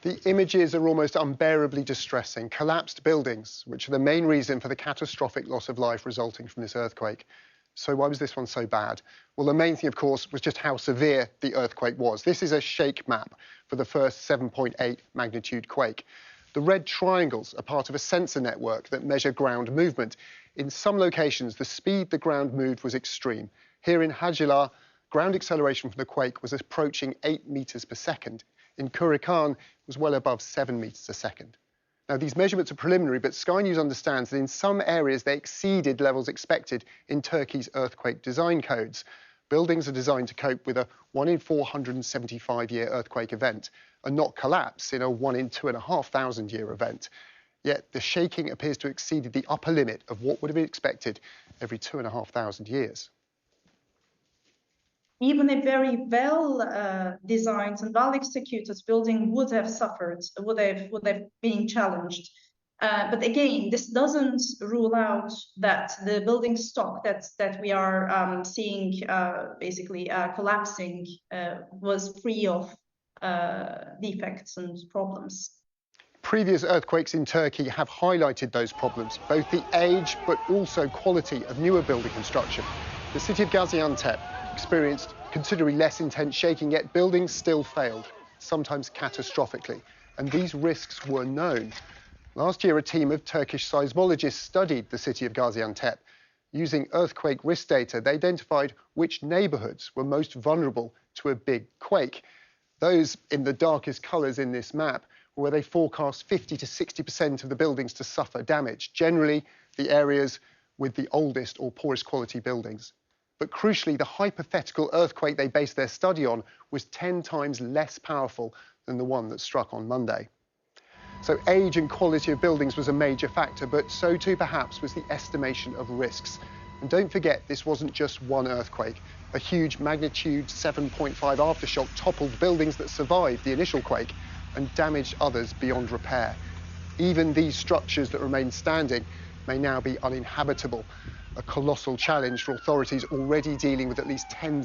The images are almost unbearably distressing. Collapsed buildings, which are the main reason for the catastrophic loss of life resulting from this earthquake. So why was this one so bad? Well, the main thing, of course, was just how severe the earthquake was. This is a shake map for the first 7.8 magnitude quake. The red triangles are part of a sensor network that measure ground movement. In some locations, the speed the ground moved was extreme. Here in Hajilar, ground acceleration from the quake was approaching 8 meters per second. In Kurikan, it was well above 7 meters a second. Now, these measurements are preliminary, but Sky News understands that in some areas they exceeded levels expected in Turkey's earthquake design codes. Buildings are designed to cope with a 1 in 475-year earthquake event and not collapse in a 1 in 2,500-year event. Yet the shaking appears to have exceeded the upper limit of what would have been expected every 2,500 years. Even a very well designed and well executed building would have suffered, would have been challenged. But again, this doesn't rule out that the building stock that we are seeing basically collapsing was free of defects and problems. Previous earthquakes in Turkey have highlighted those problems, both the age but also quality of newer building construction. The city of Gaziantep experienced considerably less intense shaking, yet buildings still failed, sometimes catastrophically, and these risks were known. Last year, a team of Turkish seismologists studied the city of Gaziantep. Using earthquake risk data, they identified which neighbourhoods were most vulnerable to a big quake. Those in the darkest colours in this map were where they forecast 50 to 60% of the buildings to suffer damage, generally the areas with the oldest or poorest quality buildings. But crucially, the hypothetical earthquake they based their study on was 10 times less powerful than the one that struck on Monday. So age and quality of buildings was a major factor, but so too perhaps was the estimation of risks. And don't forget, this wasn't just one earthquake. A huge magnitude 7.5 aftershock toppled buildings that survived the initial quake and damaged others beyond repair. Even these structures that remain standing may now be uninhabitable, a colossal challenge for authorities already dealing with at least tens of